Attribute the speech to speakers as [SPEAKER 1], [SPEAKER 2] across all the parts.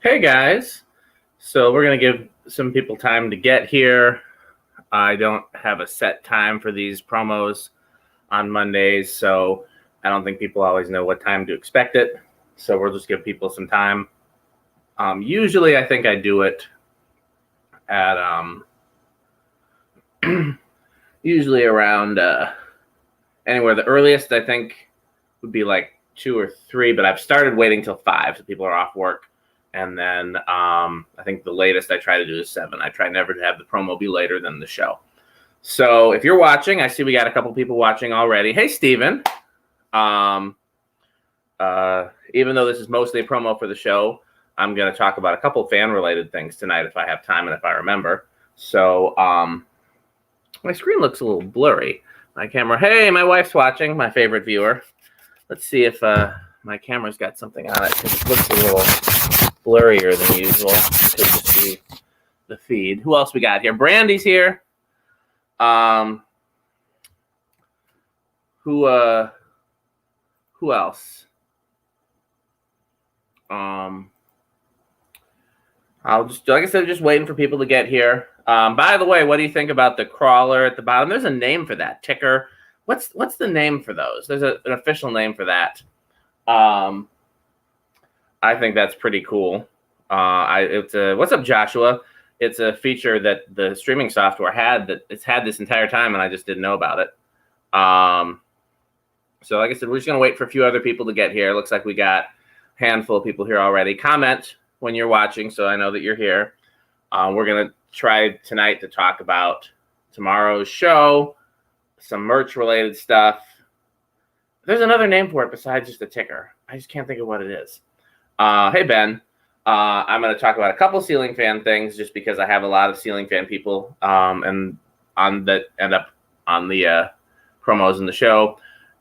[SPEAKER 1] Hey guys, so we're going to give some people time to get here. I don't have a set time for these promos on Mondays, so I don't think people always know what time to expect it. So we'll just give people some time. Usually I think I do it at usually around anywhere. The earliest I think would be like 2 or 3, but I've started waiting till 5, so people are off work. And then I think the latest I try to do is 7. I try never to have the promo be later than the show. So if you're watching, I see we got a couple people watching already. Hey, Steven. Even though this is mostly a promo for the show, I'm going to talk about a couple fan-related things tonight if I have time and if I remember. So my screen looks a little blurry. My camera. Hey, my wife's watching, my favorite viewer. Let's see if my camera's got something on it because it looks a little blurrier than usual. Could just be the feed. Who else we got here? Brandy's here. Who else? I'll just, like I said, just waiting for people to get here. By the way, what do you think about the crawler at the bottom? There's a name for that. Ticker. What's the name for those? There's an official name for that. I think that's pretty cool. What's up, Joshua? It's a feature that the streaming software had that it's had this entire time, and I just didn't know about it. So like I said, we're just going to wait for a few other people to get here. Looks like we got a handful of people here already. Comment when you're watching so I know that you're here. We're going to try tonight to talk about tomorrow's show, some merch-related stuff. There's another name for it besides just the ticker. I just can't think of what it is. Hey, Ben. I'm going to talk about a couple ceiling fan things just because I have a lot of ceiling fan people and on that end up on the promos in the show.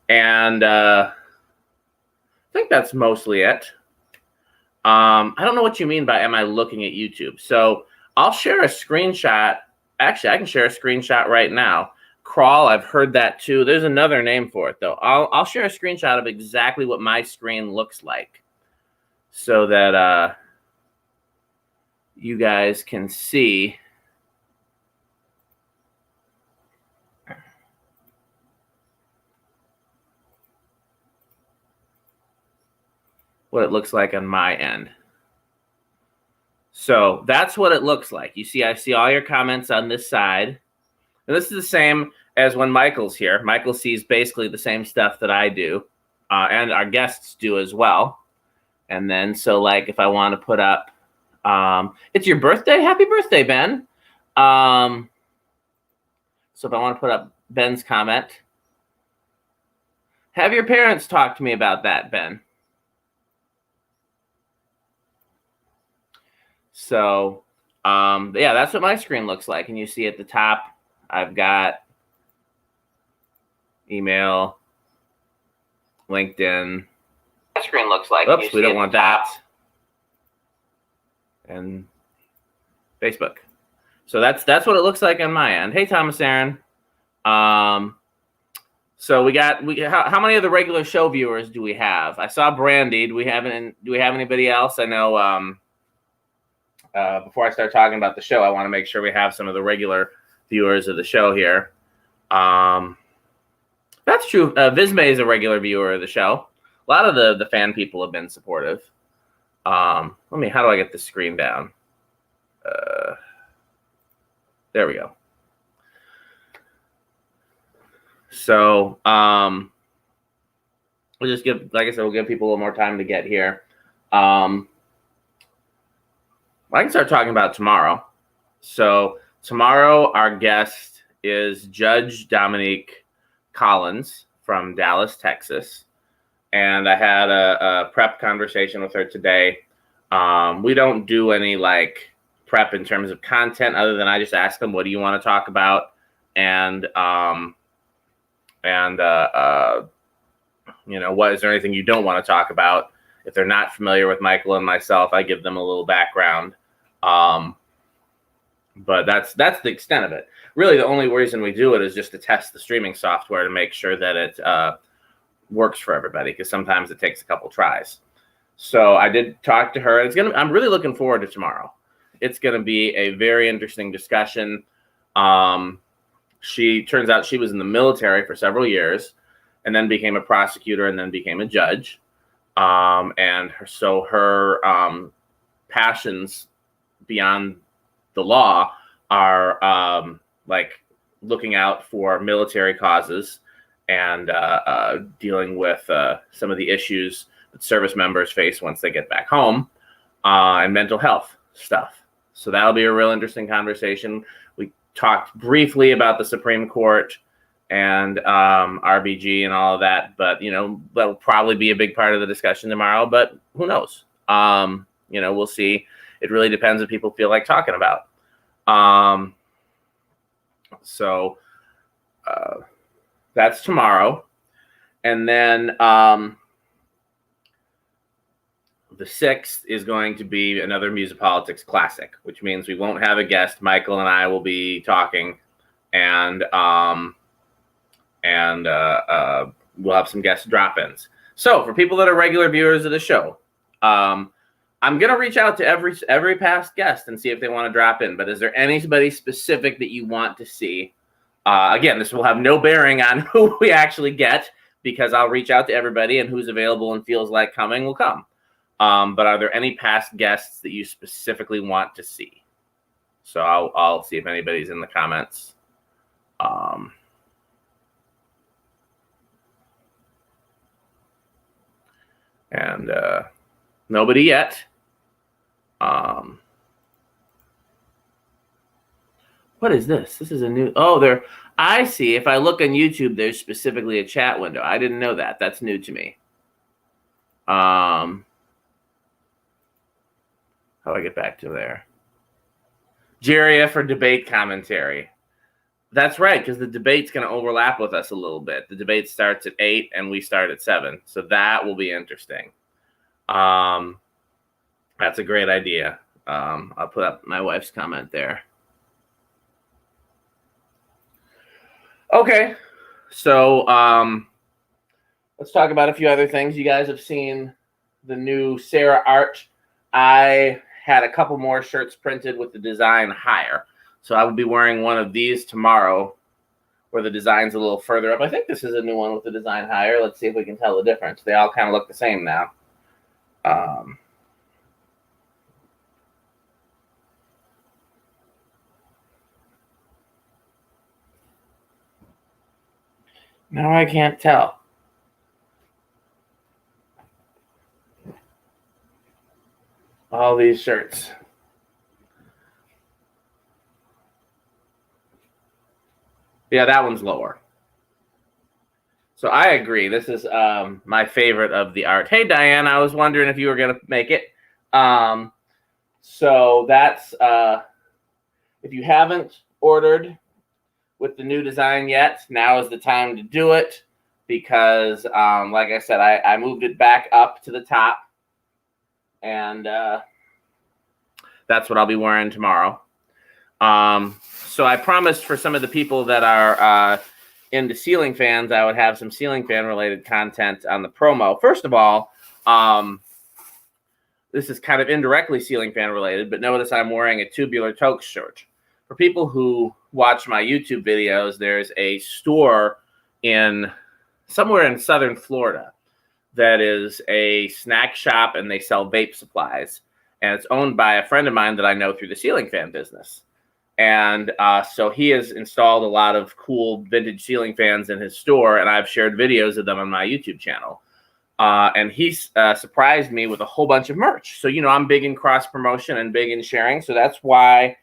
[SPEAKER 1] And I think that's mostly it. I don't know what you mean by am I looking at YouTube. So I'll share a screenshot. Actually, I can share a screenshot right now. Crawl, I've heard that too. There's another name for it, though. I'll share a screenshot of exactly what my screen looks like so that you guys can see what it looks like on my end. So that's what it looks like. You see, I see all your comments on this side. And this is the same as when Michael's here. Michael sees basically the same stuff that I do, and our guests do as well. And then, so like if I want to put up, it's your birthday? Happy birthday, Ben. So if I want to put up Ben's comment, have your parents talk to me about that, Ben. So, yeah, that's what my screen looks like. And you see at the top, I've got email, LinkedIn. My screen looks like. Oops, we don't want that. And Facebook. So that's what it looks like on my end. Hey, Thomas Aaron. So we how many of the regular show viewers do we have? I saw Brandy. Do we have anybody else? I know before I start talking about the show, I want to make sure we have some of the regular viewers of the show here. That's true. Visme is a regular viewer of the show. A lot of the fan people have been supportive. How do I get the screen down? There we go. So we'll just give, like I said, we'll give people a little more time to get here. I can start talking about tomorrow. So tomorrow, our guest is Judge Dominique Collins from Dallas, Texas. And I had a prep conversation with her today. We don't do any like prep in terms of content other than I just ask them, what do you want to talk about? And you know, what is there anything you don't want to talk about? If they're not familiar with Michael and myself, I give them a little background. But that's the extent of it. Really, the only reason we do it is just to test the streaming software to make sure that it works for everybody, because sometimes it takes a couple tries. So I did talk to her. I'm really looking forward to tomorrow. It's going to be a very interesting discussion. She turns out she was in the military for several years and then became a prosecutor and then became a judge. So her passions beyond the law are like looking out for military causes and dealing with some of the issues that service members face once they get back home, and mental health stuff. So that'll be a real interesting conversation. We talked briefly about the Supreme Court and RBG and all of that, but that'll probably be a big part of the discussion tomorrow. But who knows? We'll see. It really depends what people feel like talking about. So that's tomorrow, and then the 6th is going to be another Musipolitics Classic, which means we won't have a guest. Michael and I will be talking, and we'll have some guest drop-ins. So for people that are regular viewers of the show, I'm going to reach out to every past guest and see if they want to drop in. But is there anybody specific that you want to see? Again, this will have no bearing on who we actually get, because I'll reach out to everybody, and who's available and feels like coming will come. But are there any past guests that you specifically want to see? So I'll see if anybody's in the comments. And nobody yet. What is this? This is a new. Oh, there. I see. If I look on YouTube, there's specifically a chat window. I didn't know that. That's new to me. How do I get back to there? Jerry for debate commentary. That's right, because the debate's going to overlap with us a little bit. The debate starts at 8 and we start at 7. So that will be interesting. That's a great idea. I'll put up my wife's comment there. Okay, so let's talk about a few other things. You guys have seen the new Sarah art. I had a couple more shirts printed with the design higher. So I will be wearing one of these tomorrow where the design's a little further up. I think this is a new one with the design higher. Let's see if we can tell the difference. They all kind of look the same now. Now I can't tell. All these shirts. Yeah, that one's lower. So I agree. This is my favorite of the art. Hey, Diane, I was wondering if you were going to make it. So that's, if you haven't ordered with the new design yet, now is the time to do it, because like I said, I moved it back up to the top, and that's what I'll be wearing tomorrow. So I promised for some of the people that are into ceiling fans, I would have some ceiling fan related content on the promo. First of all, this is kind of indirectly ceiling fan related, but notice I'm wearing a Tubular Toques shirt. For people who watch my YouTube videos, there's a store somewhere in southern Florida that is a snack shop, and they sell vape supplies. And it's owned by a friend of mine that I know through the ceiling fan business. And so he has installed a lot of cool vintage ceiling fans in his store, and I've shared videos of them on my YouTube channel. And he's surprised me with a whole bunch of merch. So, I'm big in cross promotion and big in sharing. So that's why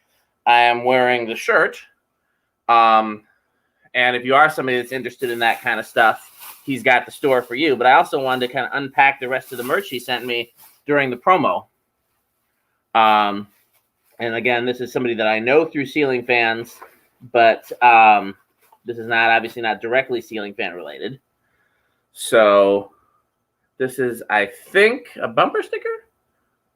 [SPEAKER 1] I am wearing the shirt. And if you are somebody that's interested in that kind of stuff, he's got the store for you. But I also wanted to kind of unpack the rest of the merch he sent me during the promo. And again, this is somebody that I know through ceiling fans, but this is obviously not directly ceiling fan related. So this is, I think, a bumper sticker.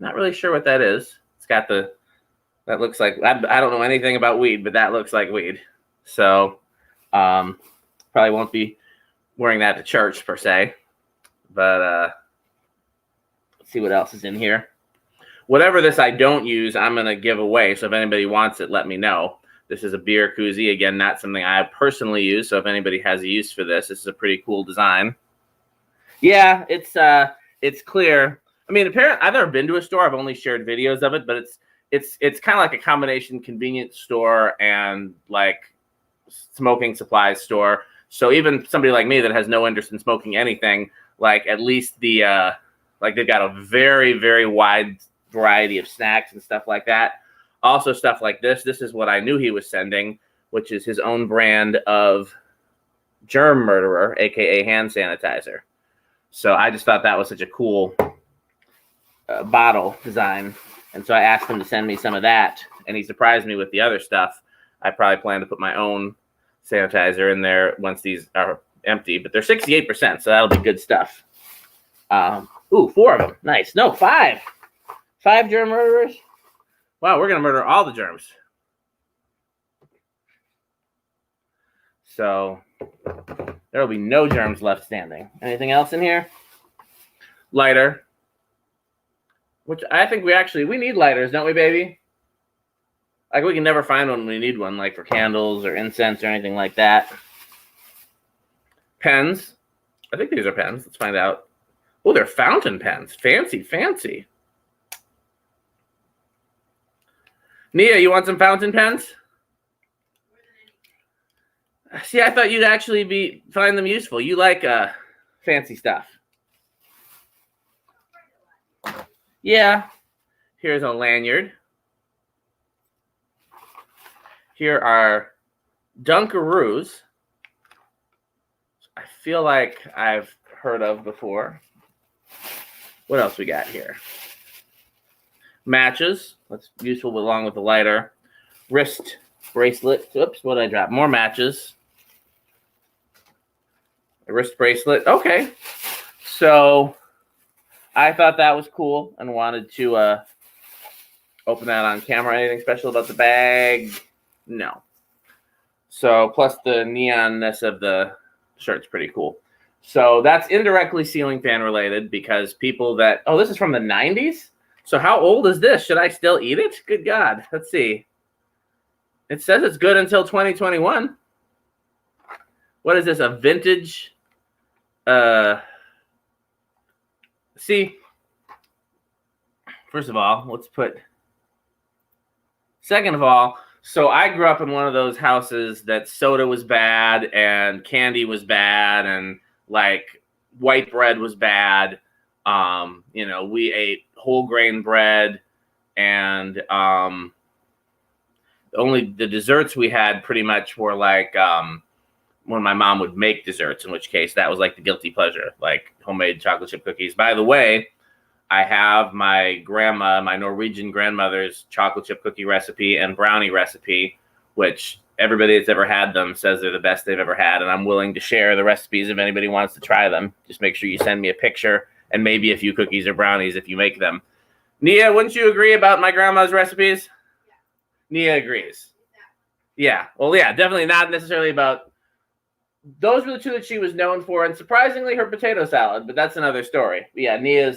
[SPEAKER 1] Not really sure what that is. It's got that looks like, I don't know anything about weed, but that looks like weed. So probably won't be wearing that to church per se, but Let's see what else is in here. Whatever this I don't use, I'm going to give away. So if anybody wants it, let me know. This is a beer koozie. Again, not something I personally use. So if anybody has a use for this, this is a pretty cool design. Yeah, it's clear. I mean, apparently, I've never been to a store. I've only shared videos of it, but it's kind of like a combination convenience store and like smoking supplies store. So even somebody like me that has no interest in smoking anything, like at least the like they've got a very, very wide variety of snacks and stuff like that. Also stuff like this. This is what I knew he was sending, which is his own brand of germ murderer, aka hand sanitizer. So I just thought that was such a cool bottle design. And so I asked him to send me some of that, and he surprised me with the other stuff. I probably plan to put my own sanitizer in there once these are empty, but they're 68%, so that'll be good stuff. Ooh, 4 of them. Nice. No, 5. 5 germ murderers. Wow, we're going to murder all the germs. So there will be no germs left standing. Anything else in here? Lighter. Which I think we need lighters, don't we, baby? Like, we can never find one when we need one, like for candles or incense or anything like that. Pens. I think these are pens. Let's find out. Oh, they're fountain pens. Fancy, fancy. Nia, you want some fountain pens? See, I thought you'd actually find them useful. You like fancy stuff. Yeah. Here's a lanyard. Here are Dunkaroos. I feel like I've heard of before. What else we got here? Matches. That's useful along with the lighter. Wrist bracelet. Oops, what did I drop? More matches. A wrist bracelet. Okay. So I thought that was cool and wanted to open that on camera. Anything special about the bag? No. So plus the neonness of the shirt's pretty cool. So that's indirectly ceiling fan related because people that, oh, this is from the 90s? So how old is this? Should I still eat it? Good God. Let's see. It says it's good until 2021. What is this? A vintage? See, first of all, let's put, second of all, so I grew up in one of those houses that soda was bad and candy was bad and like white bread was bad. You know, we ate whole grain bread and only the desserts we had pretty much were like when my mom would make desserts, in which case that was like the guilty pleasure, like homemade chocolate chip cookies. By the way, I have my grandma, my Norwegian grandmother's chocolate chip cookie recipe and brownie recipe, which everybody that's ever had them says they're the best they've ever had. And I'm willing to share the recipes if anybody wants to try them. Just make sure you send me a picture and maybe a few cookies or brownies if you make them. Nia, wouldn't you agree about my grandma's recipes? Yeah. Nia agrees. Yeah. Well, yeah, definitely not necessarily about. Those were the two that she was known for, and surprisingly, her potato salad. But that's another story. But yeah,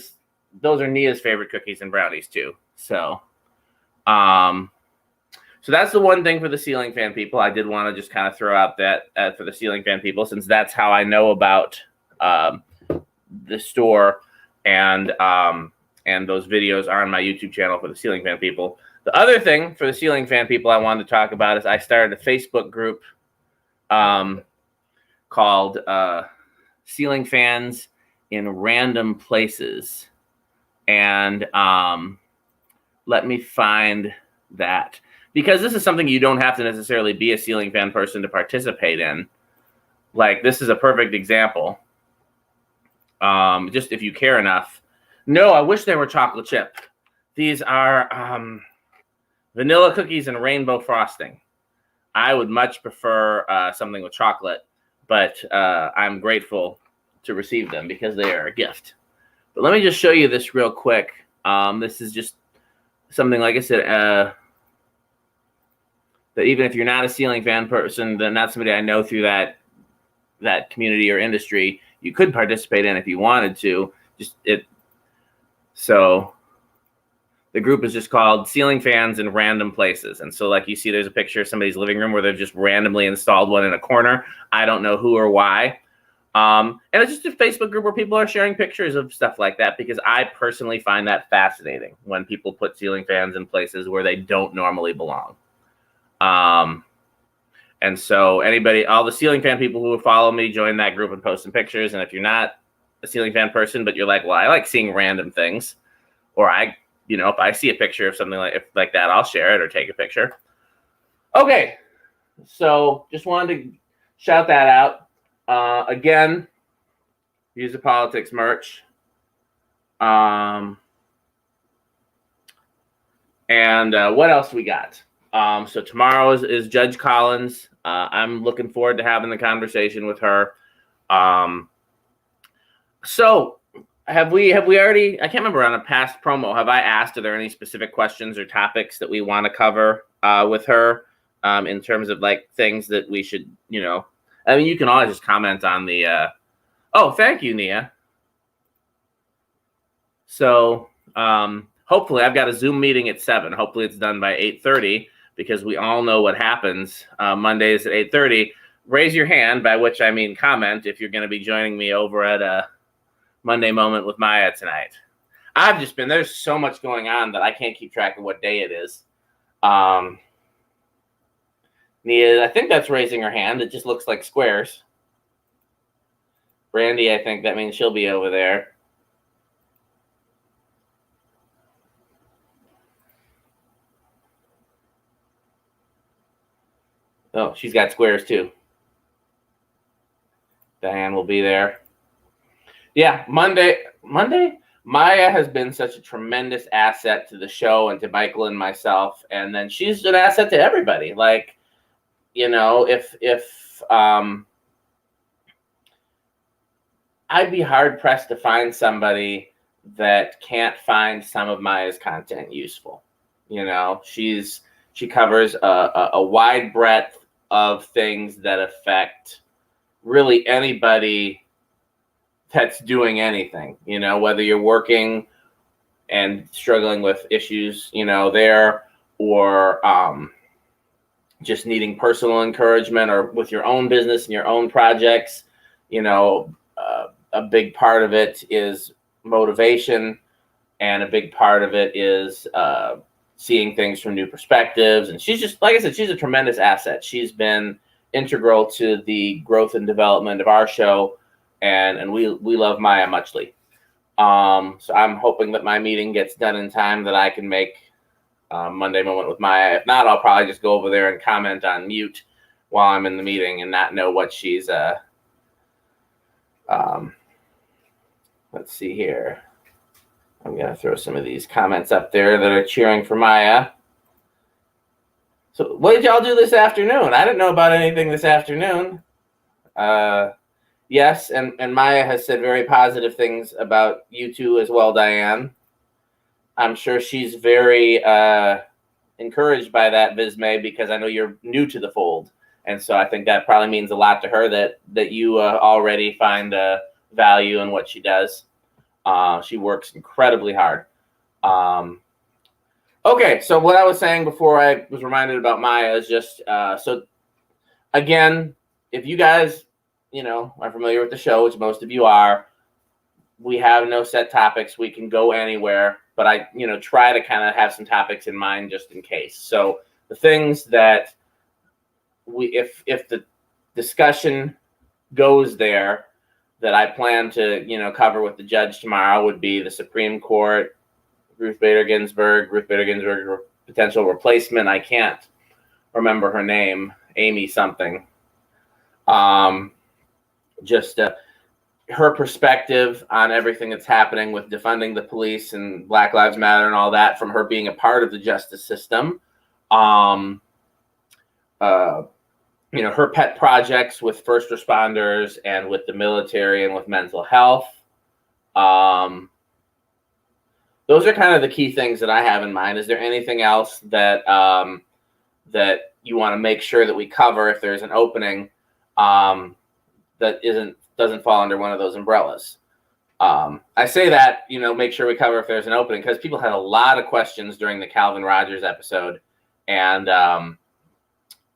[SPEAKER 1] those are Nia's favorite cookies and brownies too. So, so that's the one thing for the ceiling fan people. I did want to just kind of throw out that for the ceiling fan people, since that's how I know about the store, and those videos are on my YouTube channel for the ceiling fan people. The other thing for the ceiling fan people I wanted to talk about is I started a Facebook group called Ceiling Fans in Random Places. And let me find that. Because this is something you don't have to necessarily be a ceiling fan person to participate in. Like, this is a perfect example. Just if you care enough. No, I wish they were chocolate chip. These are vanilla cookies and rainbow frosting. I would much prefer something with chocolate. But I'm grateful to receive them because they are a gift. But let me just show you this real quick. This is just something, like I said, that even if you're not a ceiling fan person, then not somebody I know through that community or industry, you could participate in if you wanted to. Just it So the group is just called Ceiling Fans in Random Places. And so like you see, there's a picture of somebody's living room where they've just randomly installed one in a corner. I don't know who or why. And it's just a Facebook group where people are sharing pictures of stuff like that, because I personally find that fascinating when people put ceiling fans in places where they don't normally belong. And so all the ceiling fan people who follow me, join that group and post some pictures. And if you're not a ceiling fan person, but you're like, well, I like seeing random things, or if I see a picture of something like that, I'll share it or take a picture. Okay. So just wanted to shout that out. Again, Views of Politics merch. And what else we got? So tomorrow is Judge Collins. I'm looking forward to having the conversation with her. So have we already, I can't remember, on a past promo, have I asked, are there any specific questions or topics that we want to cover with her in terms of like things that we should, I mean, you can always just comment on the, oh, thank you, Nia. So hopefully I've got a Zoom meeting at 7. Hopefully it's done by 8:30, because we all know what happens Mondays at 8:30. Raise your hand, by which I mean comment, if you're going to be joining me over at a Monday Moment with Maya tonight. There's so much going on that I can't keep track of what day it is. Nia, I think that's raising her hand. It just looks like squares. Brandy, I think that means she'll be over there. Oh, she's got squares too. Diane will be there. Yeah, Monday. Maya has been such a tremendous asset to the show and to Michael and myself, and then she's an asset to everybody. Like, if I'd be hard pressed to find somebody that can't find some of Maya's content useful. She covers a wide breadth of things that affect really anybody that's doing anything, whether you're working and struggling with issues, there, or just needing personal encouragement, or with your own business and your own projects. A big part of it is motivation, and a big part of it is seeing things from new perspectives. And she's just, like I said, she's a tremendous asset. She's been integral to the growth and development of our show, and we love Maya muchly. So I'm hoping that my meeting gets done in time that I can make Monday Moment with Maya. If not, I'll probably just go over there and comment on mute while I'm in the meeting and not know what she's let's see here. I'm going to throw some of these comments up there that are cheering for Maya. So what did y'all do this afternoon? I didn't know about anything this afternoon. Yes, and Maya has said very positive things about you two as well, Diane. I'm sure she's very encouraged by that, Vismay, because I know you're new to the fold. And so I think that probably means a lot to her that you already find value in what she does. She works incredibly hard. Okay, so what I was saying before I was reminded about Maya is just, so again, if you guys, are familiar with the show, which most of you are, we have no set topics. We can go anywhere, but I, try to kind of have some topics in mind just in case. So the things that if the discussion goes there, that I plan to, cover with the judge tomorrow would be the Supreme Court, Ruth Bader Ginsburg, potential replacement. I can't remember her name, Amy something. Just her perspective on everything that's happening with defunding the police and Black Lives Matter and all that, from her being a part of the justice system. Her pet projects with first responders and with the military and with mental health. Those are kind of the key things that I have in mind. Is there anything else that that you want to make sure that we cover if there's an opening that doesn't fall under one of those umbrellas? I say that, make sure we cover if there's an opening, because people had a lot of questions during the Calvin Rogers episode, and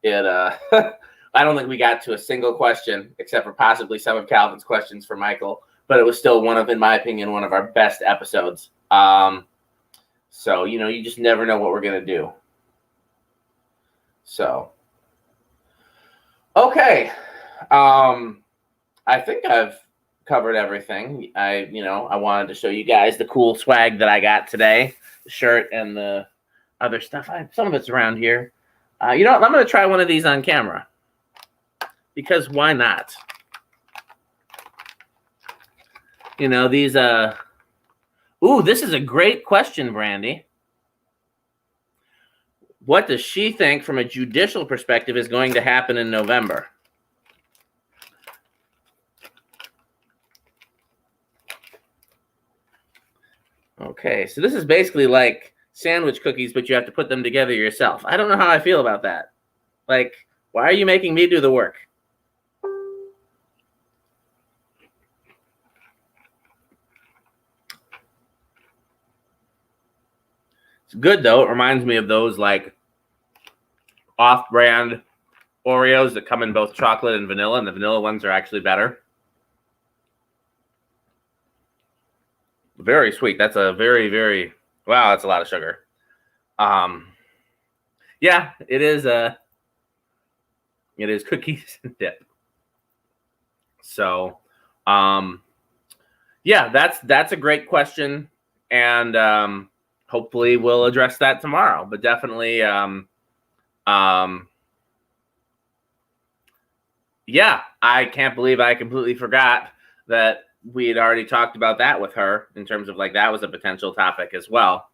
[SPEAKER 1] it I don't think we got to a single question except for possibly some of Calvin's questions for Michael, but it was still in my opinion, one of our best episodes. So you just never know what we're gonna do. So okay, I think I've covered everything. I wanted to show you guys the cool swag that I got today, the shirt and the other stuff. Some of it's around here. I'm going to try one of these on camera, because why not? These, ooh, this is a great question, Brandy. What does she think from a judicial perspective is going to happen in November? Okay, so this is basically like sandwich cookies, but you have to put them together yourself. I don't know how I feel about that. Like, why are you making me do the work? It's good, though. It reminds me of those, like, off-brand Oreos that come in both chocolate and vanilla, and the vanilla ones are actually better. Very sweet. That's a very, very, wow, that's a lot of sugar. Yeah, it is cookies and dip. So, yeah, that's a great question, and hopefully we'll address that tomorrow. But definitely, yeah, I can't believe I completely forgot that we had already talked about that with her in terms of, like, that was a potential topic as well.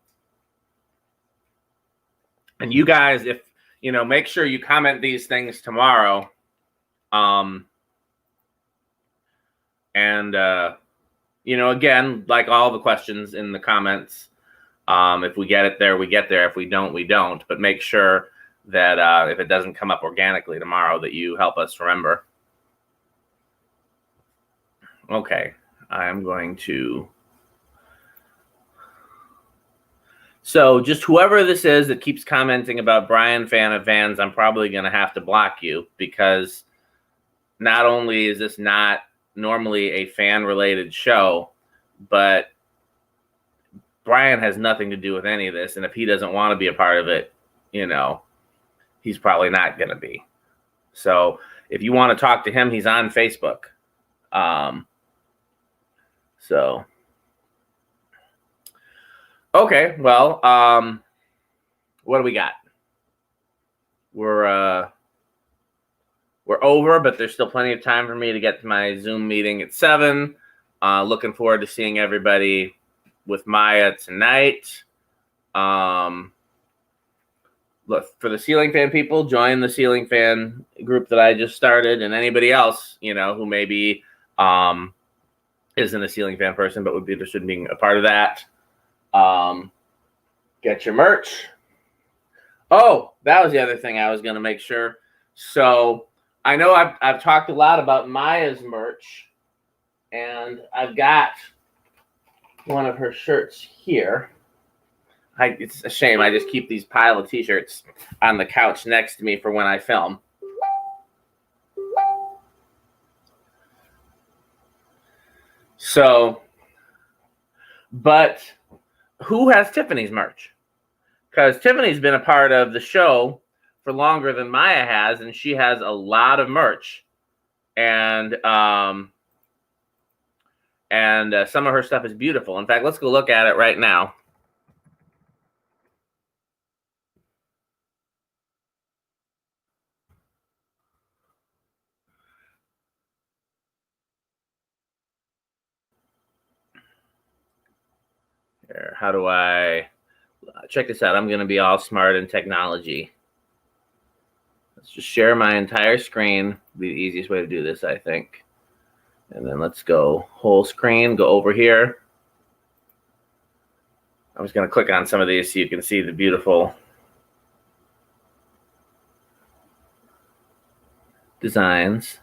[SPEAKER 1] And you guys, if make sure you comment these things tomorrow. And again, like all the questions in the comments, if we get it there, we get there. If we don't, we don't. But make sure that if it doesn't come up organically tomorrow, that you help us remember. Okay, I'm going to. So just whoever this is that keeps commenting about Brian fan of Vans, I'm probably going to have to block you, because not only is this not normally a fan-related show, but Brian has nothing to do with any of this. And if he doesn't want to be a part of it, he's probably not going to be. So if you want to talk to him, he's on Facebook. So, okay, well, what do we got? We're over, but there's still plenty of time for me to get to my Zoom meeting at 7. Looking forward to seeing everybody with Maya tonight. Look, for the ceiling fan people, join the ceiling fan group that I just started, and anybody else, who maybe isn't a ceiling fan person but would be interested in being a part of that. Get your merch. Oh, that was the other thing I was going to make sure. So I know I've talked a lot about Maya's merch, and I've got one of her shirts here. It's a shame. I just keep these pile of t-shirts on the couch next to me for when I film. So, but who has Tiffany's merch? Because Tiffany's been a part of the show for longer than Maya has, and she has a lot of merch. And some of her stuff is beautiful. In fact, let's go look at it right now. Here, how do I check this out? I'm going to be all smart in technology. Let's just share my entire screen. Be the easiest way to do this, I think. And then let's go whole screen, go over here. I'm just going to click on some of these so you can see the beautiful designs.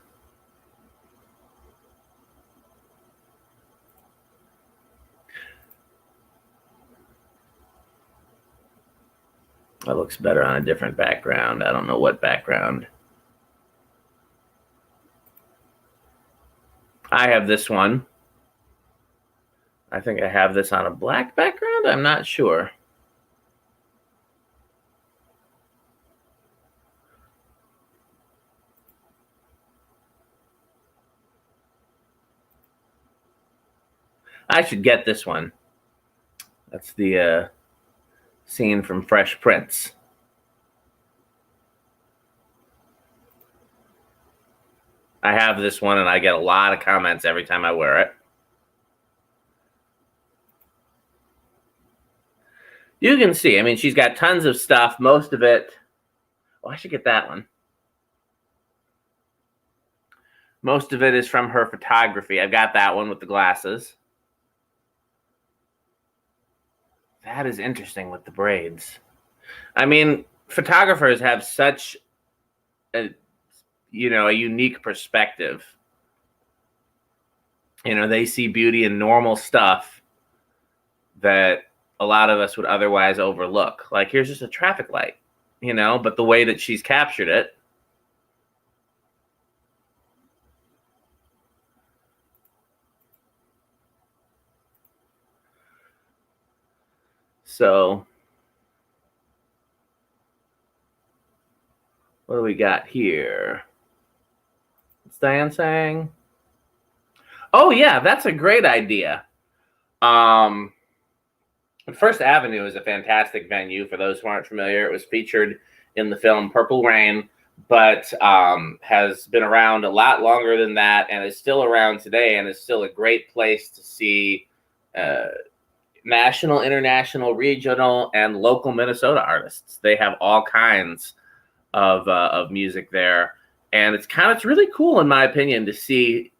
[SPEAKER 1] That looks better on a different background. I don't know what background. I have this one. I think I have this on a black background. I'm not sure. I should get this one. That's the scene from Fresh Prince. I have this one, and I get a lot of comments every time I wear it. You can see, I mean, she's got tons of stuff. Most of it, oh, I should get that one. Most of it is from her photography. I've got that one with the glasses. That is interesting with the braids. I mean, photographers have such a, a unique perspective. They see beauty in normal stuff that a lot of us would otherwise overlook. Like, here's just a traffic light, but the way that she's captured it. So what do we got here? What's Diane saying? Oh, yeah, that's a great idea. First Avenue is a fantastic venue. For those who aren't familiar, it was featured in the film Purple Rain, but has been around a lot longer than that and is still around today and is still a great place to see national, international, regional, and local Minnesota artists. They have all kinds of music there. And it's really cool, in my opinion, to see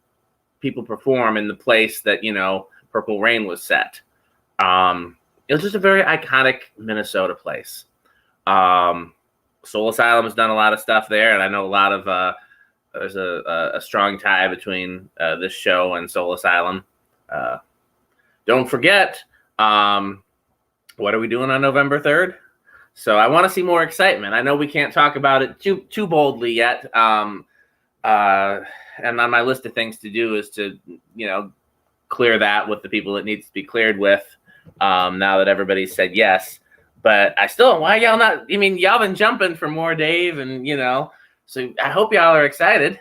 [SPEAKER 1] people perform in the place that, Purple Rain was set. It was just a very iconic Minnesota place. Soul Asylum has done a lot of stuff there, and I know a lot of there's a strong tie between this show and Soul Asylum. Don't forget, what are we doing on November 3rd? So I want to see more excitement. I know we can't talk about it too boldly yet. And on my list of things to do is to, clear that with the people it needs to be cleared with. Now that everybody's said yes, but I still, why y'all not? I mean, y'all been jumping for more, Dave, and so I hope y'all are excited.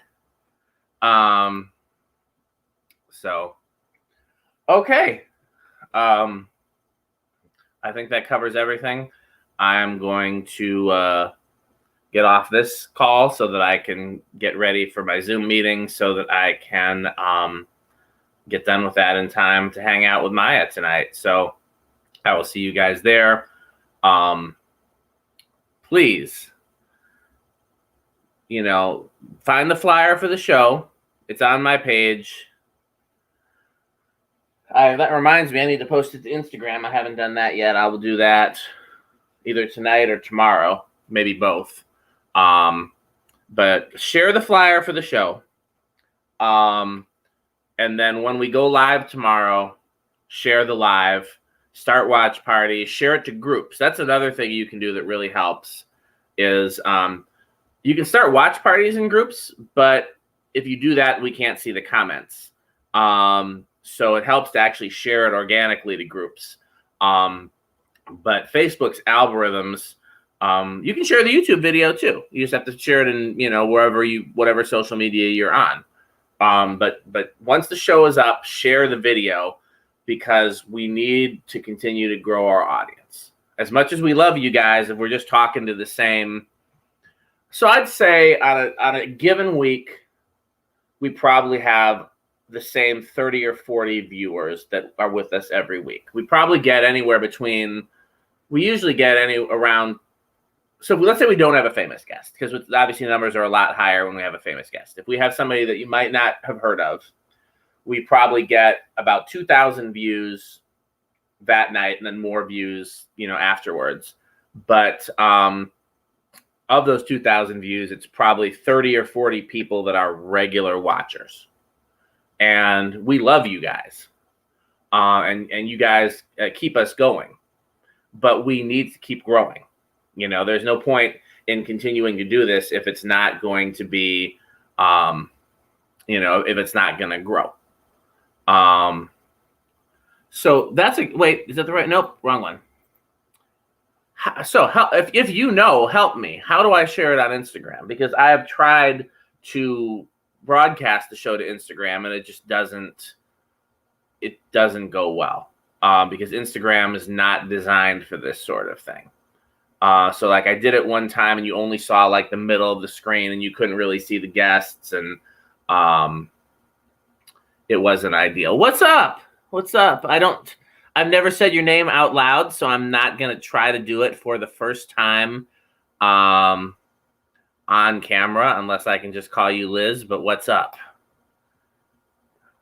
[SPEAKER 1] So, okay. I think that covers everything. I'm going to get off this call so that I can get ready for my Zoom meeting so that I can get done with that in time to hang out with Maya tonight. So I will see you guys there. Please, find the flyer for the show. It's on my page. That reminds me, I need to post it to Instagram. I haven't done that yet. I will do that either tonight or tomorrow, maybe both. But share the flyer for the show. And then when we go live tomorrow, share the live, start watch parties, share it to groups. That's another thing you can do that really helps is you can start watch parties in groups, but if you do that, we can't see the comments. So it helps to actually share it organically to groups. But Facebook's algorithms, you can share the YouTube video too. You just have to share it in, whatever social media you're on. But once the show is up, share the video because we need to continue to grow our audience. As much as we love you guys, if we're just talking to the same. So I'd say on a given week, we probably have the same 30 or 40 viewers that are with us every week. We probably get anywhere between, we usually get around. So let's say we don't have a famous guest, because obviously numbers are a lot higher when we have a famous guest. If we have somebody that you might not have heard of, we probably get about 2,000 views that night and then more views, afterwards. But of those 2,000 views, it's probably 30 or 40 people that are regular watchers. And we love you guys. And you guys keep us going. But we need to keep growing. You know, there's no point in continuing to do this if it's not going to be, you know, if it's not going to grow. So that's a, wait, is that the right? Nope, wrong one. So if you know, help me. How do I share it on Instagram? Because I have tried to broadcast the show to Instagram and it just doesn't go well, because Instagram is not designed for this sort of thing. So like I did it one time and you only saw like the middle of the screen and you couldn't really see the guests, and it wasn't ideal. What's up? What's up? I've never said your name out loud, so I'm not going to try to do it for the first time on camera unless I can just call you Liz, but what's up?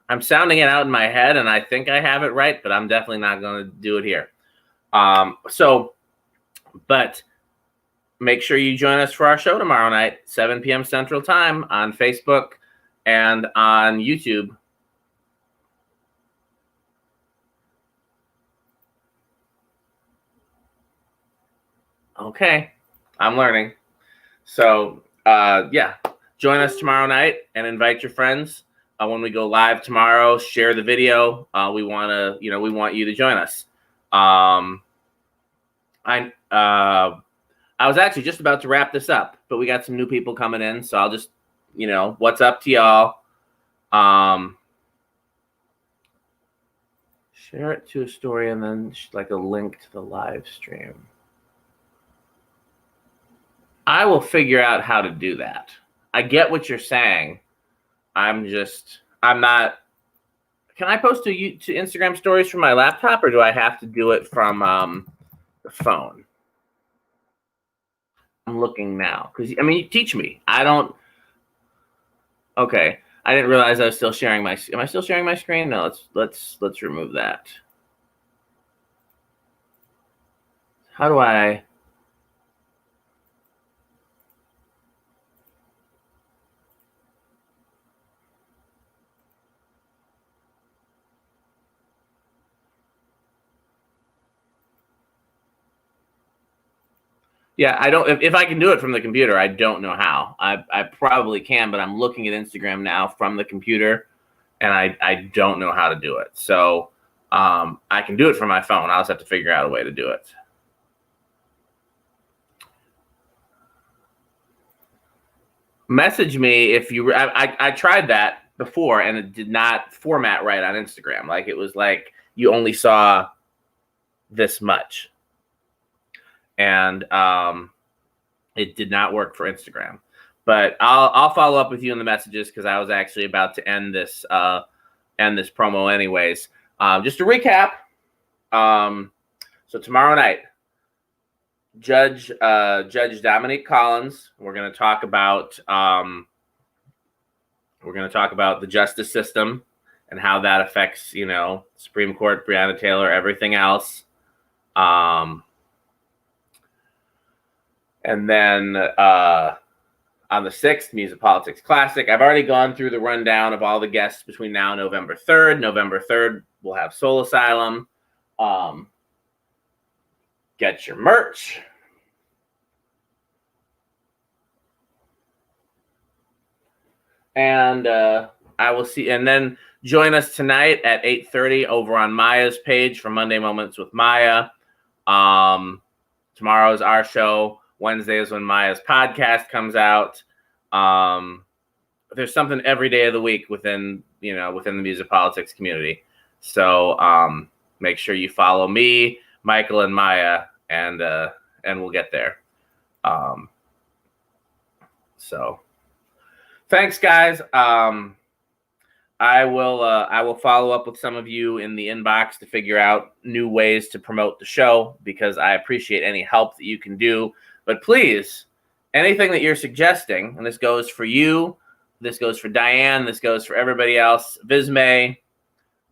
[SPEAKER 1] I'm sounding it out in my head and I think I have it right, but I'm definitely not going to do it here. But make sure you join us for our show tomorrow night, 7 p.m. Central Time on Facebook and on YouTube. Okay, I'm learning. So, yeah, join us tomorrow night and invite your friends. When we go live tomorrow, share the video. We want you to join us. I was actually just about to wrap this up, but we got some new people coming in, so I'll just, what's up to y'all? Share it to a story and then like a link to the live stream. I will figure out how to do that. I get what you're saying. I'm not. Can I post to Instagram stories from my laptop, or do I have to do it from the phone? I'm looking now because you teach me. I don't. Okay, I didn't realize I was still sharing my. Am I still sharing my screen? No, let's remove that. How do I? Yeah, I don't. If I can do it from the computer, I don't know how. I probably can, but I'm looking at Instagram now from the computer, and I don't know how to do it. So I can do it from my phone. I'll just have to figure out a way to do it. Message me if you. I tried that before, and it did not format right on Instagram. Like it was like you only saw this much. And it did not work for Instagram, but I'll follow up with you in the messages because I was actually about to end this promo anyways. Just to recap, so tomorrow night, Judge Dominique Collins. We're going to talk about the justice system and how that affects Supreme Court, Breonna Taylor, everything else. And then on the 6th, Music Politics Classic. I've already gone through the rundown of all the guests between now and November 3rd. November 3rd, we'll have Soul Asylum. Get your merch. And I will see. And then join us tonight at 8:30 over on Maya's page for Monday Moments with Maya. Tomorrow is our show. Wednesday is when Maya's podcast comes out. There's something every day of the week within the music politics community. So make sure you follow me, Michael, and Maya, and we'll get there. So thanks, guys. I will follow up with some of you in the inbox to figure out new ways to promote the show because I appreciate any help that you can do. But please, anything that you're suggesting, and this goes for you, this goes for Diane, this goes for everybody else, Visme,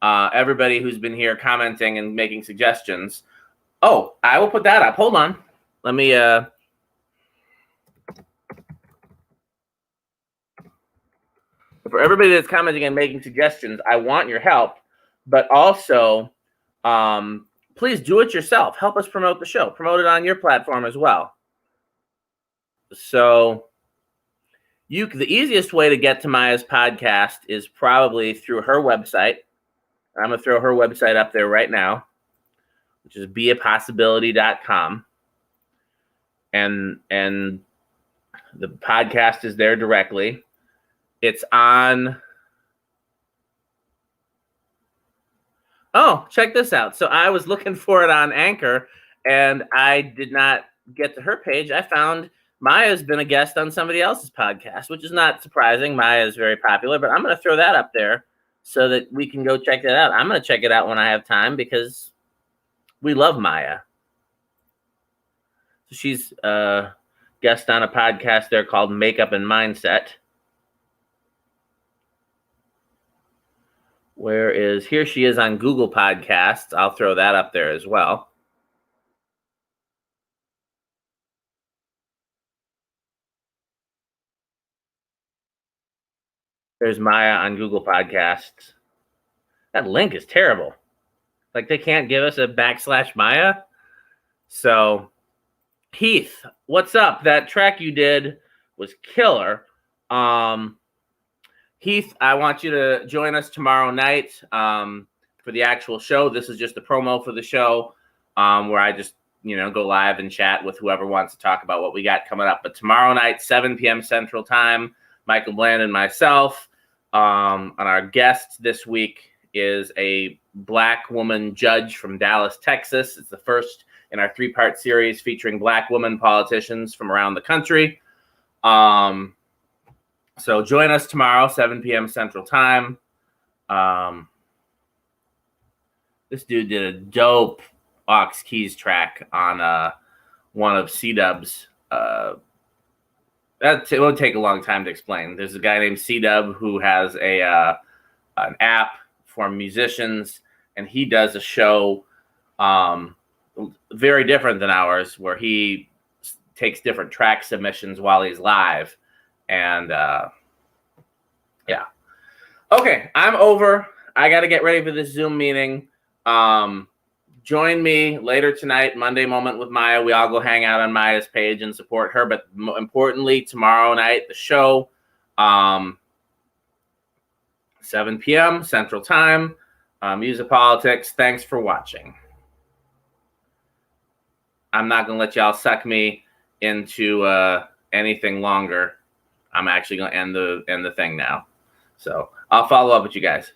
[SPEAKER 1] everybody who's been here commenting and making suggestions. Oh, I will put that up. Hold on. Let me for everybody that's commenting and making suggestions, I want your help, but also please do it yourself. Help us promote the show. Promote it on your platform as well. So the easiest way to get to Maya's podcast is probably through her website. I'm going to throw her website up there right now, which is beapossibility.com. And the podcast is there directly. It's on. Oh, check this out. So I was looking for it on Anchor, and I did not get to her page. I found Maya's been a guest on somebody else's podcast, which is not surprising. Maya is very popular, but I'm going to throw that up there so that we can go check that out. I'm going to check it out when I have time because we love Maya. So she's a guest on a podcast there called Makeup and Mindset. Here she is on Google Podcasts. I'll throw that up there as well. There's Maya on Google Podcasts. That link is terrible. Like they can't give us a /Maya. So Heath, what's up? That track you did was killer. Heath, I want you to join us tomorrow night for the actual show. This is just a promo for the show where I just, go live and chat with whoever wants to talk about what we got coming up. But tomorrow night, 7 p.m. Central Time, Michael Bland and myself. And our guest this week is a Black woman judge from Dallas, Texas. It's the first in our 3-part series featuring Black women politicians from around the country. So join us tomorrow, 7 p.m. Central Time. This dude did a dope Aux Keys track on one of C-Dub's. It won't take a long time to explain. There's a guy named C-Dub who has an app for musicians, and he does a show very different than ours, where he takes different track submissions while he's live. And yeah. Okay, I'm over. I got to get ready for this Zoom meeting. Join me later tonight, Monday Moment with Maya. We all go hang out on Maya's page and support her. But importantly, tomorrow night, the show, 7 p.m. Central Time, Music Politics. Thanks for watching. I'm not going to let y'all suck me into anything longer. I'm actually going to end the thing now. So I'll follow up with you guys.